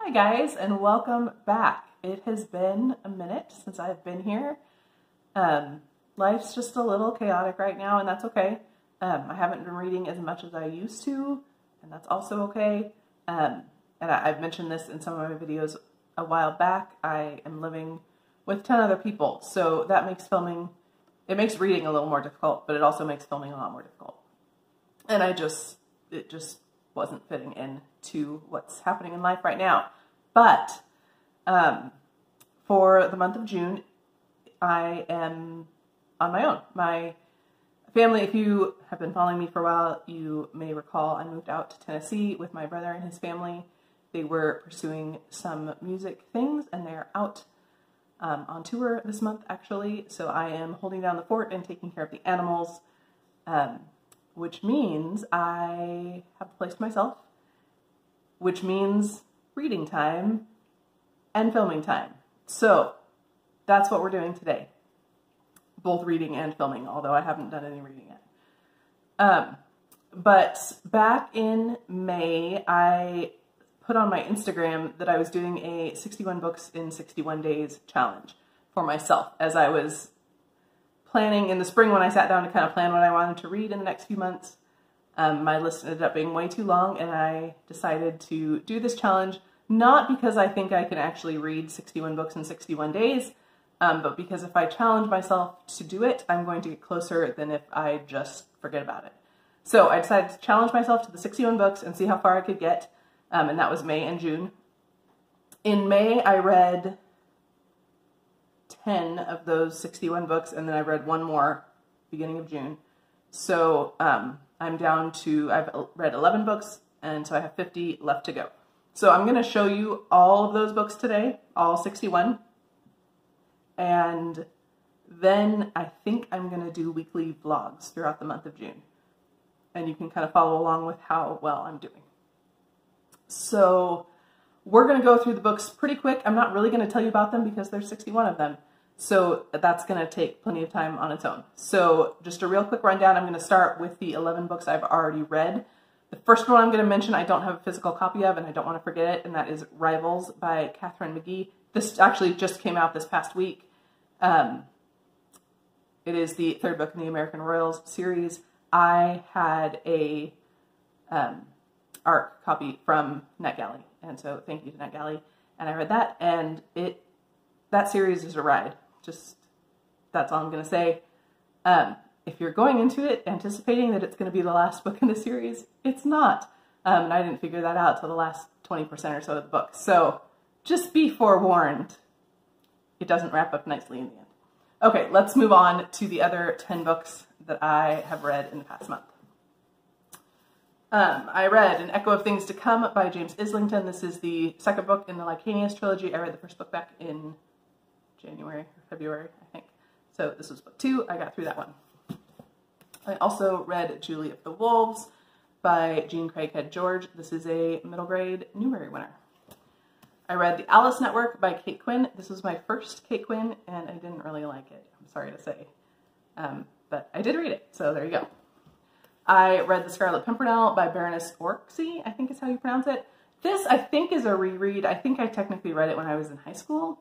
Hi guys, and welcome back. It has been a minute since I've been here. Life's just a little chaotic right now, and that's okay. I haven't been reading as much as I used to, and that's also okay. And I've mentioned this in some of my videos a while back. I am living with 10 other people, so that makes it makes reading a little more difficult, but it also makes filming a lot more difficult. And it just wasn't fitting into what's happening in life right now. But for the month of June, I am on my own. My family, if you have been following me for a while, you may recall I moved out to Tennessee with my brother and his family. They were pursuing some music things, and they're out on tour this month, actually. So I am holding down the fort and taking care of the animals, which means I have the place to myself, which means reading time and filming time. So that's what we're doing today. Both reading and filming, although I haven't done any reading yet. But back in May, I put on my Instagram that I was doing a 61 books in 61 days challenge for myself, as I was planning in the spring when I sat down to kind of plan what I wanted to read in the next few months. My list ended up being way too long, and I decided to do this challenge, not because I think I can actually read 61 books in 61 days, but because if I challenge myself to do it, I'm going to get closer than if I just forget about it. So I decided to challenge myself to the 61 books and see how far I could get, and that was May and June. In May, I read 10 of those 61 books, and then I read one more beginning of June. So I'm down to, I've read 11 books, and so I have 50 left to go. So I'm going to show you all of those books today, all 61. And then I think I'm going to do weekly vlogs throughout the month of June. And you can kind of follow along with how well I'm doing. So we're going to go through the books pretty quick. I'm not really going to tell you about them because there's 61 of them. So that's going to take plenty of time on its own. So just a real quick rundown. I'm going to start with the 11 books I've already read. The first one I'm going to mention I don't have a physical copy of, and I don't want to forget it, and that is Rivals by Katharine McGee. This actually just came out this past week. It is the third book in the American Royals series. I had a ARC copy from NetGalley, and so thank you to NetGalley. And I read that, and that series is a ride. Just, that's all I'm going to say. If you're going into it anticipating that it's going to be the last book in the series, it's not. And I didn't figure that out till the last 20% or so of the book. So just be forewarned. It doesn't wrap up nicely in the end. Okay, let's move on to the other 10 books that I have read in the past month. I read An Echo of Things to Come by James Islington. This is the second book in the Licanius trilogy. I read the first book back in January or February, I think. So this was book 2. I got through that one. I also read Julie of the Wolves by Jean Craighead George. This is a middle grade Newbery winner. I read The Alice Network by Kate Quinn. This was my first Kate Quinn, and I didn't really like it, I'm sorry to say. But I did read it, so there you go. I read The Scarlet Pimpernel by Baroness Orczy, I think is how you pronounce it. This, I think, is a reread. I think I technically read it when I was in high school,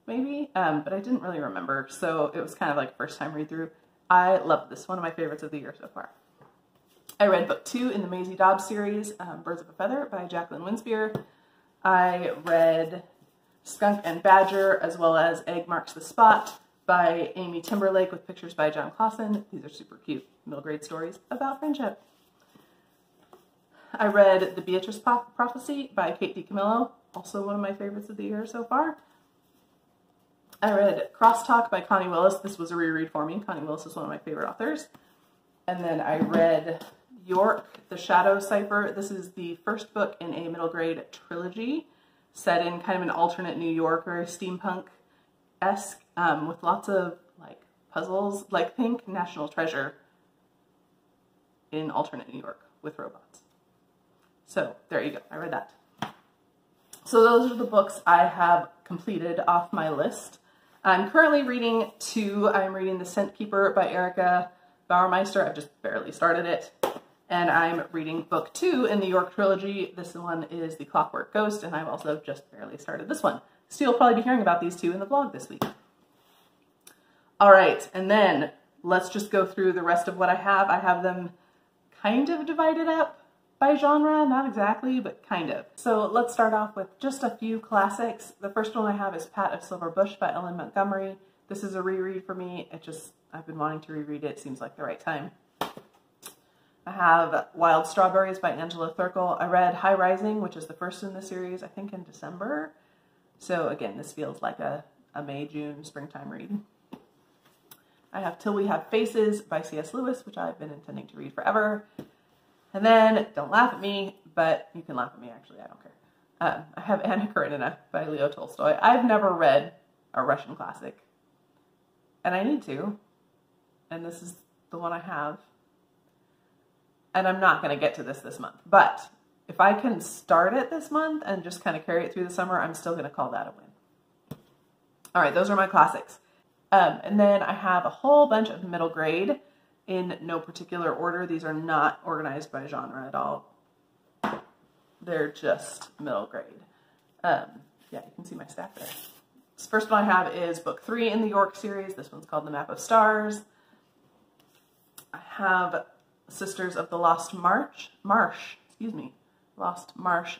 maybe, but I didn't really remember, so it was kind of like a first time read through. I love this, one of my favorites of the year so far. I read book 2 in the Maisie Dobbs series, Birds of a Feather by Jacqueline Winspear. I read Skunk and Badger, as well as Egg Marks the Spot by Amy Timberlake with pictures by John Clausen. These are super cute middle grade stories about friendship. I read The Beatrice Prophecy by Kate DiCamillo, also one of my favorites of the year so far. I read Crosstalk by Connie Willis. This was a reread for me. Connie Willis is one of my favorite authors. And then I read York, The Shadow Cipher. This is the first book in a middle grade trilogy set in kind of an alternate New York, very steampunk-esque, with lots of like puzzles, like think National Treasure in alternate New York with robots. So there you go. I read that. So those are the books I have completed off my list. I'm currently reading 2. I'm reading The Scent Keeper by Erica Bauermeister. I've just barely started it. And I'm reading book 2 in the York trilogy. This one is The Clockwork Ghost, and I've also just barely started this one. So you'll probably be hearing about these 2 in the vlog this week. All right, and then let's just go through the rest of what I have. I have them kind of divided up by genre, not exactly, but kind of. So let's start off with just a few classics. The first one I have is Pat of Silver Bush by Ellen Montgomery. This is a reread for me. I've been wanting to reread it. Seems like the right time. I have Wild Strawberries by Angela Thirkell. I read High Rising, which is the first in the series, I think in December. So again, this feels like a May, June, springtime read. I have Till We Have Faces by C.S. Lewis, which I've been intending to read forever. And then, don't laugh at me, but you can laugh at me actually, I don't care. I have Anna Karenina by Leo Tolstoy. I've never read a Russian classic, and I need to, and this is the one I have. And I'm not going to get to this month, but if I can start it this month and just kind of carry it through the summer, I'm still going to call that a win. All right, those are my classics. And then I have a whole bunch of middle grade in no particular order. These are not organized by genre at all. They're just middle grade. Yeah, you can see my stack there. This first one I have is book 3 in the York series. This one's called The Map of Stars. I have Sisters of the Lost Marsh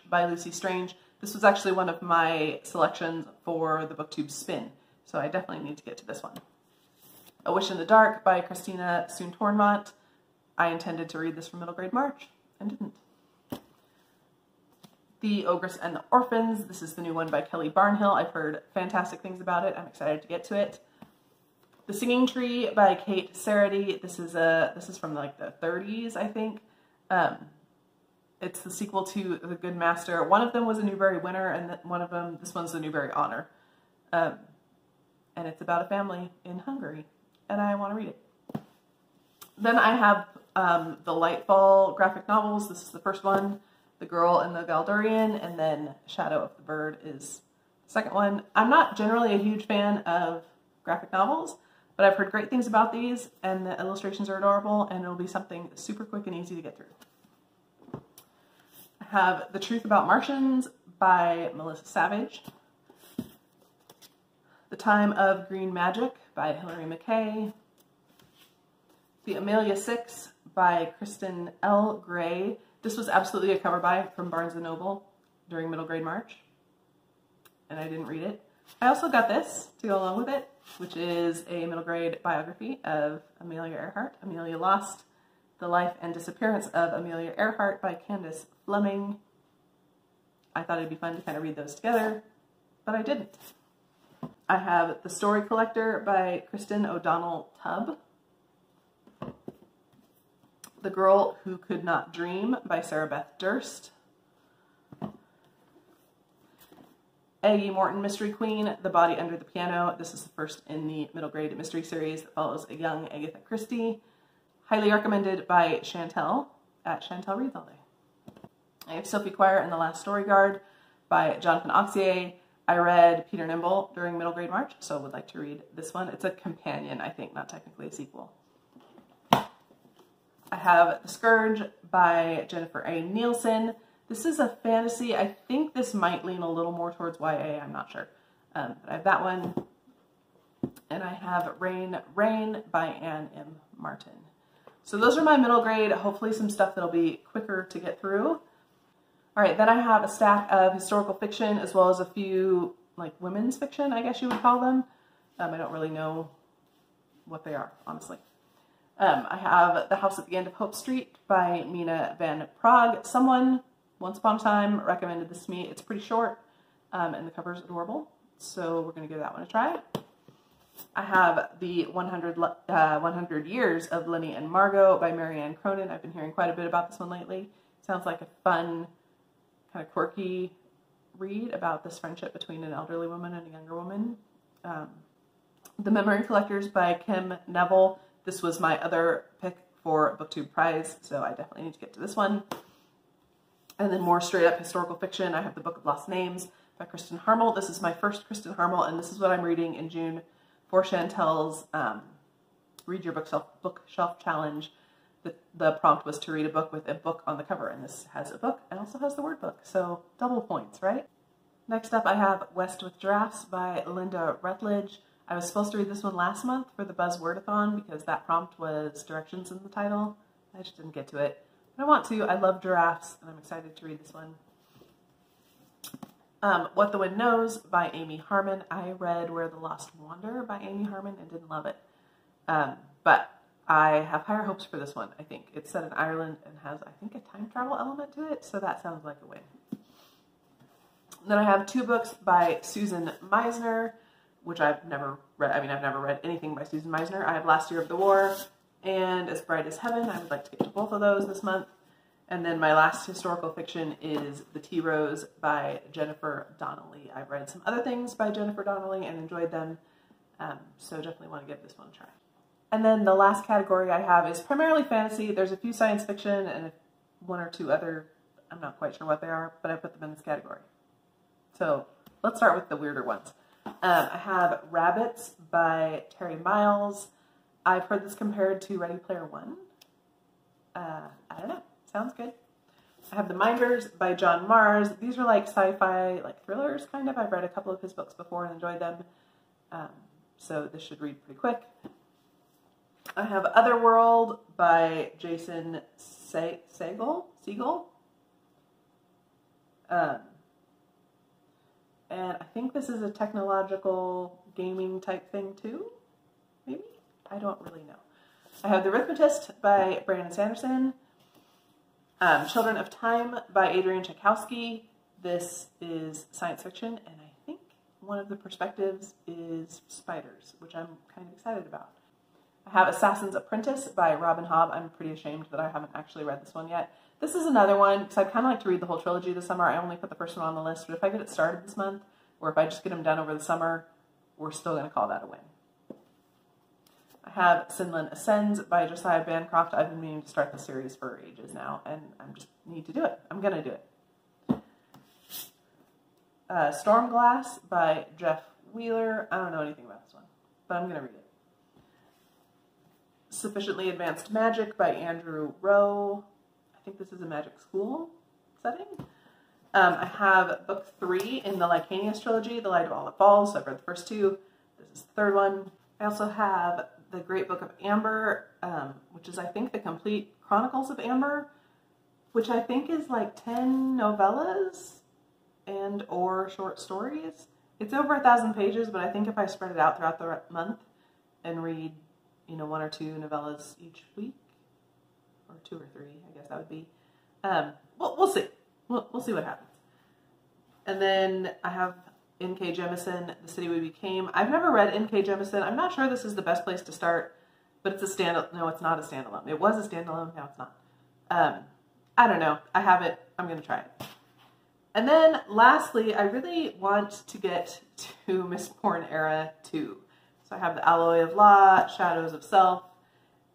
by Lucy Strange. This was actually one of my selections for the BookTube spin, so I definitely need to get to this one. A Wish in the Dark by Christina Soon-Tornvant. I intended to read this for middle grade March and didn't. The Ogress and the Orphans. This is the new one by Kelly Barnhill. I've heard fantastic things about it. I'm excited to get to it. The Singing Tree by Kate Sarady. This is from like the 30s, I think. It's the sequel to The Good Master. One of them was a Newbery winner, and this one's the Newbery honor. And it's about a family in Hungary, and I want to read it. Then I have the Lightfall graphic novels. This is the first one, The Girl and the Galdurian, and then Shadow of the Bird is the second one. I'm not generally a huge fan of graphic novels, but I've heard great things about these, and the illustrations are adorable, and it'll be something super quick and easy to get through. I have The Truth About Martians by Melissa Savage. The Time of Green Magic by Hilary McKay. The Amelia 6 by Kristen L. Gray. This was absolutely a cover buy from Barnes & Noble during middle grade March, and I didn't read it. I also got this to go along with it, which is a middle grade biography of Amelia Earhart. Amelia Lost: The Life and Disappearance of Amelia Earhart by Candace Fleming. I thought it'd be fun to kind of read those together, but I didn't. I have The Story Collector by Kristen O'Donnell Tubb. The Girl Who Could Not Dream by Sarah Beth Durst. Aggie Morton Mystery Queen, The Body Under the Piano. This is the first in the middle grade mystery series that follows a young Agatha Christie. Highly recommended by Chantel at Chantel Reads All Day. I have Sophie Quire and the Last Story Guard by Jonathan Auxier. I read Peter Nimble during middle grade March, so I would like to read this one. It's a companion, I think, not technically a sequel. I have The Scourge by Jennifer A. Nielsen. This is a fantasy. I think this might lean a little more towards YA, I'm not sure. But I have that one. And I have Rain by Anne M. Martin. So those are my middle grade, hopefully some stuff that'll be quicker to get through. All right, then I have a stack of historical fiction as well as a few like women's fiction, I guess you would call them. I don't really know what they are, honestly. I have The House at the End of Hope Street by Mina Van Praag. Someone, once upon a time, recommended this to me. It's pretty short, and the cover's adorable, so we're going to give that one a try. I have The 100 Years of Lenny and Margot by Marianne Cronin. I've been hearing quite a bit about this one lately. Sounds like a fun, kind of quirky read about this friendship between an elderly woman and a younger woman. The Memory Collectors by Kim Neville. This was my other pick for BookTube Prize, so I definitely need to get to this one. And then more straight up historical fiction. I have The Book of Lost Names by Kristen Harmel. This is my first Kristen Harmel, and this is what I'm reading in June for Chantel's Read Your Bookshelf Challenge. the prompt was to read a book with a book on the cover, and this has a book and also has the word book, so double points, right? Next up I have West with Giraffes by Linda Rutledge. I was supposed to read this one last month for the Buzzwordathon because that prompt was directions in the title. I just didn't get to it. But I want to. I love giraffes, and I'm excited to read this one. What the Wind Knows by Amy Harmon. I read Where the Lost Wander by Amy Harmon and didn't love it. But I have higher hopes for this one, I think. It's set in Ireland and has, I think, a time travel element to it, so that sounds like a win. Then I have 2 books by Susan Meisner, which I've never read. I mean, I've never read anything by Susan Meisner. I have Last Year of the War and As Bright as Heaven. I would like to get to both of those this month. And then my last historical fiction is The Tea Rose by Jennifer Donnelly. I've read some other things by Jennifer Donnelly and enjoyed them, so definitely want to give this one a try. And then the last category I have is primarily fantasy. There's a few science fiction and 1 or 2 other, I'm not quite sure what they are, but I put them in this category. So let's start with the weirder ones. I have Rabbits by Terry Miles. I've heard this compared to Ready Player One. I don't know. Sounds good. I have The Minders by John Mars. These are like sci-fi, like thrillers, kind of. I've read a couple of his books before and enjoyed them. So this should read pretty quick. I have Otherworld by Jason Segel. And I think this is a technological gaming type thing too, maybe? I don't really know. I have The Arithmetist by Brandon Sanderson. Children of Time by Adrian Tchaikovsky. This is science fiction, and I think one of the perspectives is spiders, which I'm kind of excited about. I have Assassin's Apprentice by Robin Hobb. I'm pretty ashamed that I haven't actually read this one yet. This is another one, because I'd kind of like to read the whole trilogy this summer. I only put the first one on the list, but if I get it started this month, or if I just get them done over the summer, we're still going to call that a win. I have Sinlin Ascends by Josiah Bancroft. I've been meaning to start the series for ages now, and I just need to do it. I'm going to do it. Stormglass by Jeff Wheeler. I don't know anything about this one, but I'm going to read it. Sufficiently Advanced Magic by Andrew Rowe. I think this is a magic school setting. I have book 3 in the Lycanius trilogy, The Light of All That Falls. So I've read the first 2. This is the 3rd one. I also have The Great Book of Amber, which is, I think, the complete Chronicles of Amber, which I think is like 10 novellas and or short stories. It's over 1,000 pages, but I think if I spread it out throughout the month and read, 1 or 2 novellas each week, or 2 or 3, I guess that would be. We'll see. We'll see what happens. And then I have N.K. Jemisin, The City We Became. I've never read N.K. Jemisin. I'm not sure this is the best place to start, but it's a standalone. No, it's not a standalone. It was a standalone. Now it's not. I don't know. I have it. I'm going to try it. And then lastly, I really want to get to Mistborn Era 2. So I have The Alloy of Law, Shadows of Self,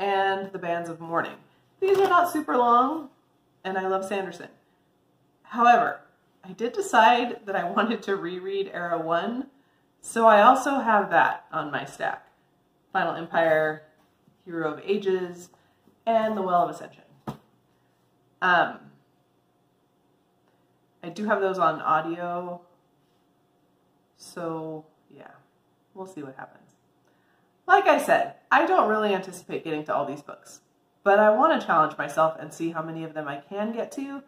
and The Bands of Mourning. These are not super long, and I love Sanderson. However, I did decide that I wanted to reread Era 1, so I also have that on my stack. Final Empire, Hero of Ages, and The Well of Ascension. I do have those on audio, so yeah, we'll see what happens. Like I said, I don't really anticipate getting to all these books, but I want to challenge myself and see how many of them I can get to.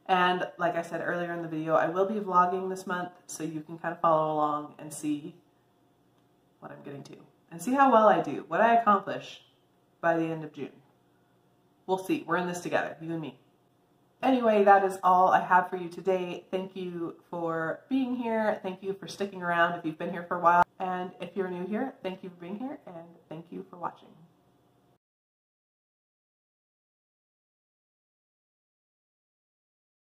And like I said earlier in the video, I will be vlogging this month, so you can kind of follow along and see what I'm getting to. And see how well I do, what I accomplish by the end of June. We'll see. We're in this together, you and me. Anyway, that is all I have for you today. Thank you for being here. Thank you for sticking around if you've been here for a while. And if you're new here, thank you for being here, and thank you for watching.